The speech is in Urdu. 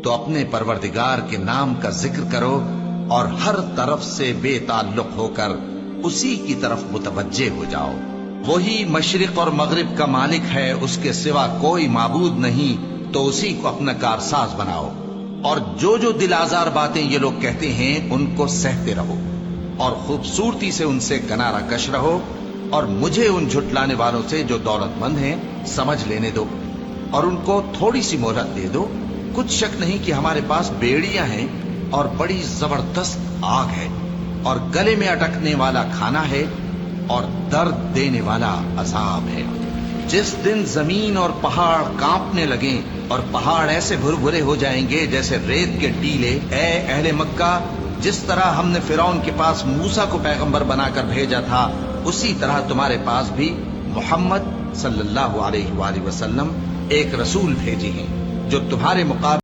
تو اپنے پروردگار کے نام کا ذکر کرو اور ہر طرف سے بے تعلق ہو کر اسی کی طرف متوجہ ہو جاؤ۔ وہی مشرق اور مغرب کا مالک ہے، اس کے سوا کوئی معبود نہیں، تو اسی کو اپنا کارساز بناؤ۔ اور جو دل آزار باتیں یہ لوگ کہتے ہیں ان کو سہتے رہو اور خوبصورتی سے ان سے کنارہ کش رہو، اور مجھے ان جھٹلانے والوں سے جو دولت مند ہیں سمجھ لینے دو اور ان کو تھوڑی سی مہلت دے دو۔ کچھ شک نہیں کہ ہمارے پاس بیڑیاں ہیں اور بڑی زبردست آگ ہے، اور گلے میں اٹکنے والا کھانا ہے اور درد دینے والا عذاب ہے۔ جس دن زمین اور پہاڑ کانپنے لگیں اور پہاڑ ایسے بھربھرے ہو جائیں گے جیسے ریت کے ٹیلے، اے اہل مکہ، جس طرح ہم نے فرعون کے پاس موسیٰ کو پیغمبر بنا کر بھیجا تھا، اسی طرح تمہارے پاس بھی محمد صلی اللہ علیہ وآلہ وسلم ایک رسول بھیجے ہیں جو تمہارے مقابلے